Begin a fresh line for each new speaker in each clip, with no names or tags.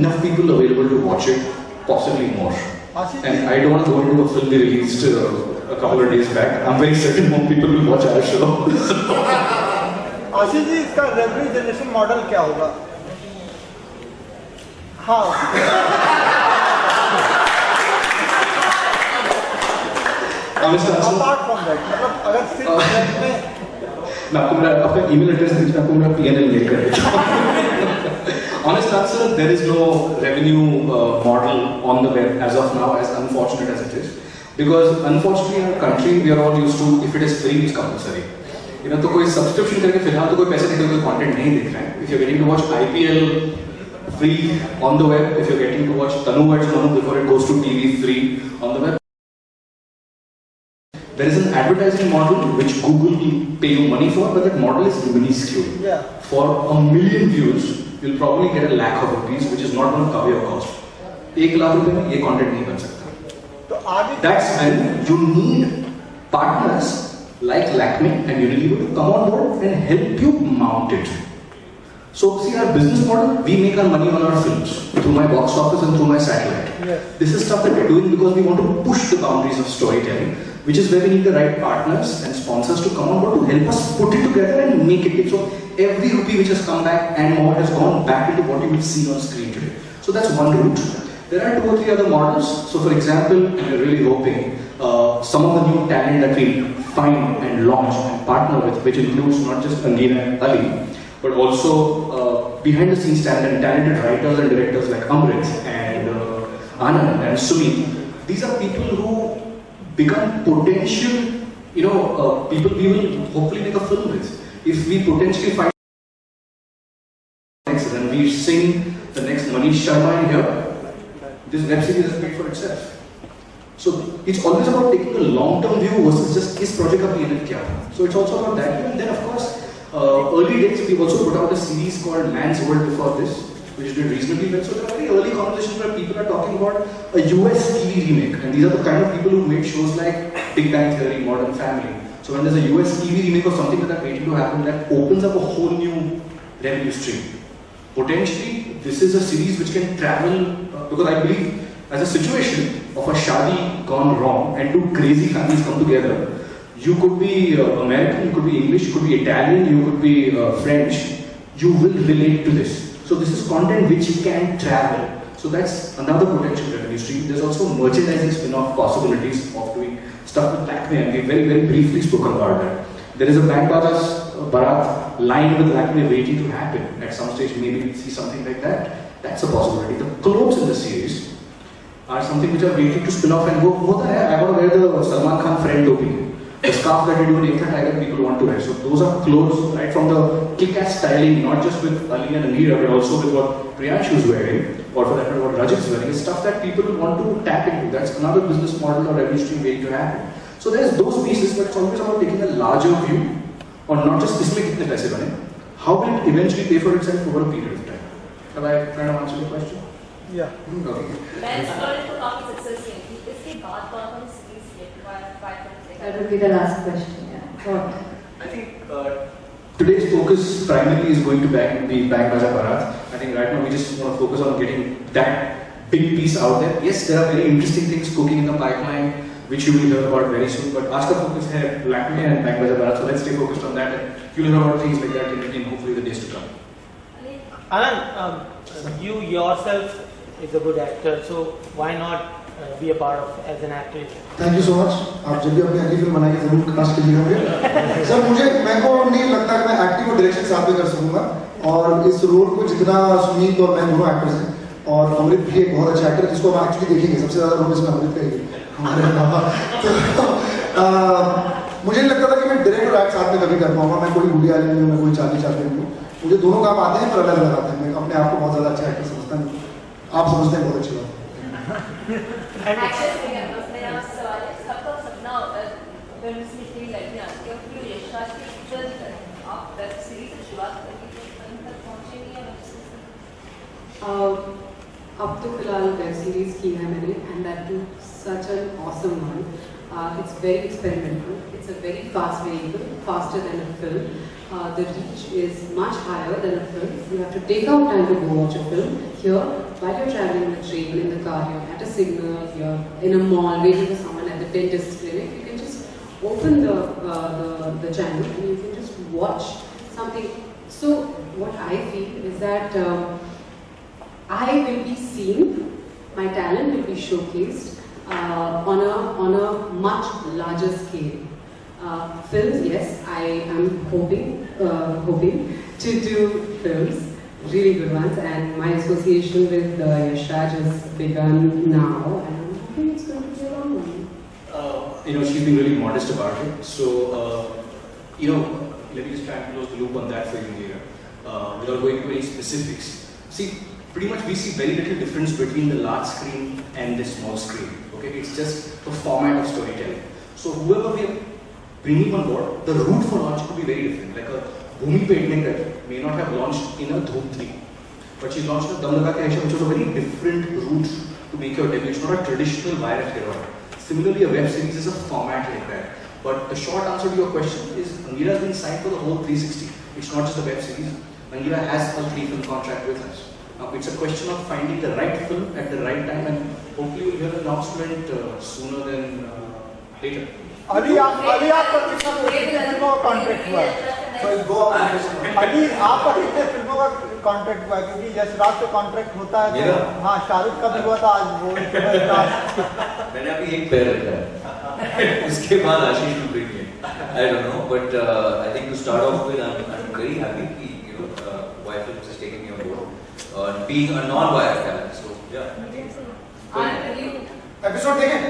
enough people available to watch it, possibly more. And I don't want to go into a film they released a couple of days back. I'm very certain more people will watch our show.
Ashish ji, इसका revenue generation model क्या होगा? हाँ, apart from that, मतलब अगर सिर्फ में
मैं आपको मेरा अपना ईमेल एड्रेस दीजिए, आपको मेरा PNL मेल कर देता हूँ. Honest answer, there is no revenue model on the web as of now, as unfortunate as it is. Because unfortunately in our country, we are all used to, if it is free, it's compulsory. You know, तो कोई subscription करके फिलहाल तो कोई पैसे देकर कोई content नहीं देख रहे हैं. If you're getting to watch IPL free on the web, if you're getting to watch Tanu Vs Manu before it goes to TV free on the web, there is an advertising model which Google will pay you money for, but that model is minuscule.
Yeah.
For 1 million views, you'll probably get a lakh of rupees, which is not going to cover your cost. 1 lakh रुपए में ये content नहीं बन सकता.
तो आगे
That's when you need partners like Lakme and Unilever to come on board and help you mount it. So see, our business model, we make our money on our films through my box office and through my satellite.
Yes.
This is stuff that we're doing because we want to push the boundaries of storytelling, which is where we need the right partners and sponsors to come on board to help us put it together and make it big. So every rupee which has come back and more has gone back into what you will see on screen today. So that's one route. There are 2 or 3 other models. So for example, we're really hoping some of the new talent that we find and launch and partner with, which includes not just Angina and Ali, but also behind the scenes talented writers and directors like Amrit and Anand and Sumit. These are people who become potential, people we will hopefully make a film with. If we potentially find next Ranveer Singh, the next Manish Sharma in here, this web series is paid for itself. So it's always about taking a long-term view versus just this project of the kya. So it's also about that. And then of course, early days we've also put out a series called Man's World before this, which did reasonably well. So there are very early conversations where people are talking about a US TV remake, and these are the kind of people who made shows like Big Bang Theory, Modern Family. So when there's a US TV remake or something like that waiting to happen, that opens up a whole new revenue stream. Potentially, this is a series which can travel, because I believe as a situation of a shadi gone wrong and 2 crazy families come together, you could be American, you could be English, you could be Italian, you could be French, you will relate to this. So this is content which can travel. So that's another potential revenue stream. There's also merchandising spin-off possibilities of doing stuff with Lakme, and we've very, very briefly spoken about that. There is a Bang Barat line with Lakme waiting to happen. At some stage, maybe we'll see something like that. That's a possibility. The clothes in the series are something which are waiting to spin off and go. I want to wear the Salman Khan friend topi. The scarf that you do in Ekta Tiger, people want to wear. So those are clothes, right from the kick-ass styling, not just with Ali and Anira, but also with what Priyanshu is wearing, or for that matter what Rajat is wearing. It's stuff that people want to tap into. That's another business model or revenue stream waiting to happen. So there's those pieces, but it's always about taking a larger view on not just इसमें कितने पैसे बने, how will it eventually pay for itself over a period of time. Have I kind of answered the question?
Yeah.
Okay.
That would be the last question. Yeah.
I think today's focus primarily is going to be Bang Barat. I think right now we just want to focus on getting that big piece out there. Yes, there are very interesting things cooking in the pipeline, which you will hear about very soon. But ask the focus here, Lakme and Bang Barat. So let's stay focused on that, and you'll hear about things like that in hopefully the days to come.
Anand, you yourself is a good actor, so why not be a part of as an actor?
Thank you so much. आप जब भी अपनी अगली film बनाएंगे जरूर cast कीजिएगा. Sir मेरे को नहीं लगता कि मैं एक्टिंग और डायरेक्शन साथ में कर सकूंगा, और इस रोल को जितना सुनील और मैं दोनों एक्टर्स हैं, और अमृत भी एक बहुत अच्छा एक्टर है जिसको हम एक्चुअली देखेंगे. सबसे ज्यादा रोल इसमें अमृत का ही हमारे अलावा. मुझे नहीं लगता था कि मैं डायरेक्ट और एक्ट साथ में कभी कर पाऊंगा. मैं कोई वुडी एलन नहीं हूँ, मैं कोई चार्ली चैपलिन नहीं हूँ. मुझे दोनों काम आते हैं पर अलग अलग आते हैं. मैं अपने आप को बहुत ज्यादा अच्छा एक्टर समझता नहीं. आप समझते हैं बहुत अच्छी बात.
अब तो फिलहाल वेब सीरीज की है मैंने, and that too such an awesome one. It's very experimental. It's a very fast vehicle, faster than a film. The reach is much higher than a film. You have to take out time to go watch a film. Here, while you're traveling in the train, in the car, you're at a signal, you're in a mall waiting for someone at the dentist clinic, you can just open the channel and you can just watch something. So what I feel is that I will be seen, my talent will be showcased on a much larger scale. Films, yes, I am hoping to do films, really good ones, and my association with Yash Raj has begun now, and I'm hoping it's going to be a long one.
She's been really modest about it. So, let me just try and close the loop on that for you here, without going into any specifics. See, pretty much we see very little difference between the large screen and the small screen. Okay, it's just the format of storytelling. So, whoever we are bringing on board, the route for launch could be very different. Like a Bhumi Pednekar may not have launched in a Dhoom 3, but she launched a Dum Laga Ke Aisha, which was a very different route to make your debut. It's not a traditional YRF heroine. Similarly, a web series is a format like that. But the short answer to your question is Angira has been signed for the whole 360. It's not just a web series. Angira has a 3-film contract with us. Now, it's a question of finding the right film at the right time, and hopefully we'll hear an announcement sooner than later.
अभी आपका कितने फिल्मों का contract हुआ है? अभी आपका कितने फिल्मों का कॉन्ट्रैक्ट हुआ है? क्योंकि यश राज से कॉन्ट्रैक्ट होता है तो हाँ, शाहरुख का भी हुआ था आज वो
मैंने अभी एक पैर रखा है उसके बाद Ashish to bring it I don't know but I think to start off with I am very happy कि Y films is taking me on board being a non Y talent so या
एपिसोड देखें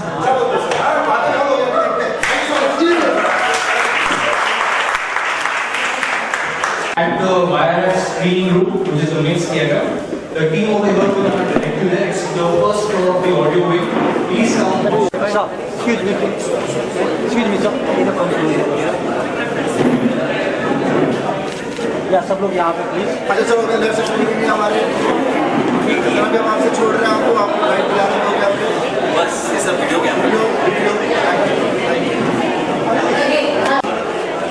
चलो यार बातें हो गई देखते हैं thank you so much
At the YRF screening room, which is the main theater, the team over here will have directed there. It's the first floor of the audio wing. Please come.
Sir, excuse me, sir. इधर come please. या सब लोग यहाँ पे please.
अच्छा चलो अगले lecture शुरू करेंगे हमारे. जहाँ भी हम आपसे छोड़ रहे हैं आपको गाइड दिला रहे होंगे
बस ये सब video camera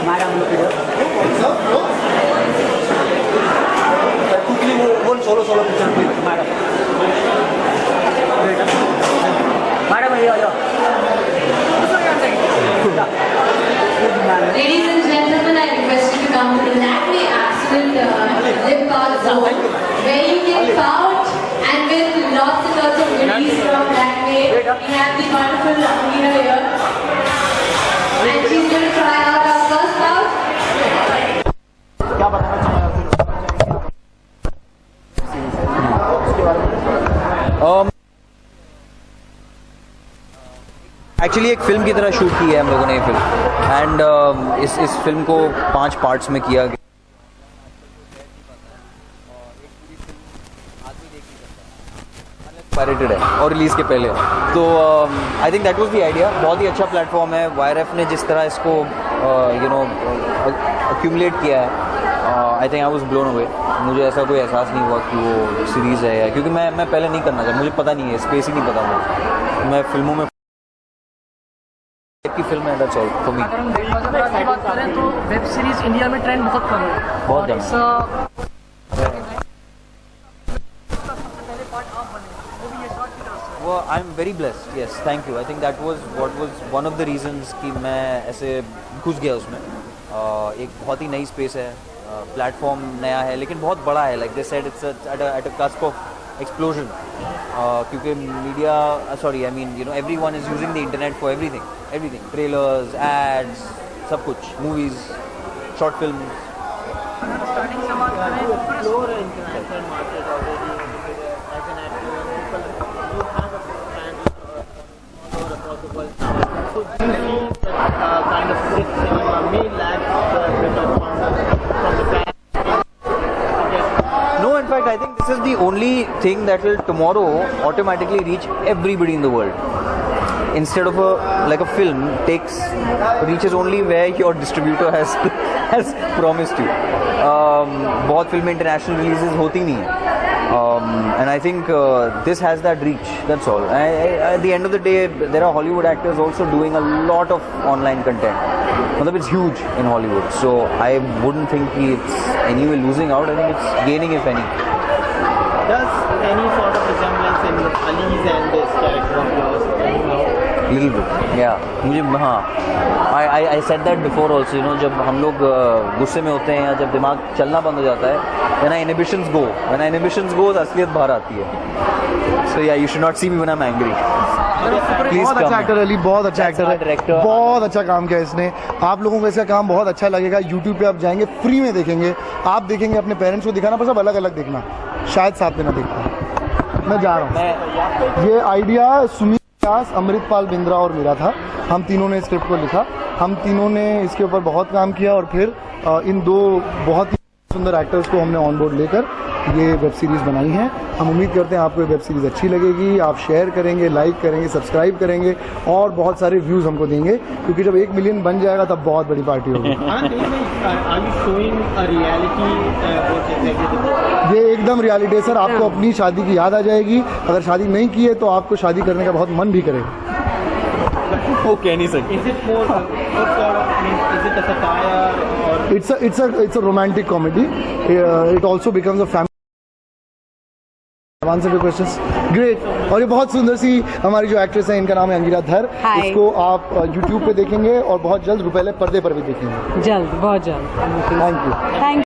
madam quickly one solo picture please madam here
Ladies and gentlemen, I request you to come to the Lakme Absolute Lip Balm Zone, where you can pout and win lots and lots of goodies from Lakme. We have the wonderful Angira here, and she's going to try out our first pout.
क्या बताना चाहेंगे उसके बारे में?
Actually एक film की तरह shoot की है हम लोगों ने ये फिल्म एंड इस फिल्म को 5 पार्ट्स में किया गया पायरेटेड है और रिलीज़ के पहले तो I think that was the idea. बहुत ही अच्छा प्लेटफॉर्म है. YRF ने जिस तरह इसको अक्यूमुलेट किया है I think I was blown away. मुझे ऐसा कोई एहसास नहीं हुआ कि वो सीरीज़ है या क्योंकि मैं पहले नहीं करना चाहता. मुझे पता नहीं है स्पेस ही नहीं पता मुझे. मैं फिल्मों में की फिल्म है दैट्स ऑल फॉर मी.
अगर हम की बात करें तो वेब सीरीज इंडिया में ट्रेंड बहुत कम है.
बहुत कम. वो आई am very blessed. Yes thank you. I think that was one of the reasons कि मैं ऐसे घुस गया उसमें. एक बहुत ही नई स्पेस है. प्लेटफॉर्म नया है लेकिन बहुत बड़ा है. Like they said it's at a cusp of explosion क्योंकि media sorry I mean everyone is using the internet for everything. Trailers, ads, सब कुछ, मूवीज, शॉर्ट फिल्म.
स्टार्टिंग से बात करें explore international market already as an actor people you have a fan all across the world. So do you think that kind of shift may lack the bit of from the fans?
No, in fact, I think this is the only thing that will tomorrow automatically reach everybody in the world. Instead of like a film reaches only where your distributor has promised you. बहुत फिल्में international releases होती नहीं है. And I think this has that reach. That's all. At the end of the day, there are Hollywood actors also doing a lot of online content. It's huge in Hollywood. So I wouldn't think it's anyway losing out. I think it's gaining, if any.
does any sort of resemblance in Ali's and this character of yours?
Little bit या मुझे हाँ I said that before also you know जब हम लोग गुस्से में होते हैं या जब दिमाग चलना बंद हो जाता है व्हेन इनहिबिशंस गो असलियत बाहर आती है so yeah you should not see me when I am angry
बहुत अच्छा एक्टर अली, बहुत अच्छा एक्टर है,
director.
बहुत अच्छा काम किया इसने। आप लोगों को इसका काम बहुत अच्छा लगेगा। यूट्यूब पे आप जाएंगे, फ्री में देखेंगे। आप देखेंगे, अपने पेरेंट्स को दिखाना, पर सब अलग अलग देखना, शायद साथ में ना देखना। मैं जा रहा हूँ। ये आइडिया सुमित व्यास, अमृतपाल बिंद्रा और मेरा था। हम तीनों ने स्क्रिप्ट को लिखा, हम तीनों ने इसके ऊपर बहुत काम किया और फिर इन दो बहुत ही सुंदर एक्टर्स को हमने ऑन बोर्ड लेकर ये वेब सीरीज़ बनाई है। हम उम्मीद करते हैं आपको ये वेब सीरीज़ अच्छी लगेगी, आप शेयर करेंगे, लाइक करेंगे, सब्सक्राइब करेंगे और बहुत सारे व्यूज़ हमको देंगे, क्योंकि जब 1 मिलियन बन जाएगा तब बहुत बड़ी पार्टी होगी। ये एकदम रियलिटी है सर। आपको अपनी शादी की याद आ जाएगी। अगर शादी नहीं की है तो आपको शादी करने का बहुत मन भी करेगा।
वो कह नहीं सकते।
Is it more what sort of is it a satire or
It's a romantic comedy. It also becomes a family. Answer your questions. Great. और ये बहुत सुंदर सी हमारी जो एक्ट्रेस है, इनका नाम है अंगिरा धर। इसको आप YouTube पे देखेंगे और बहुत जल्द रुपैले पर्दे पर भी देखेंगे।
जल्द, बहुत जल्द।
Thank you.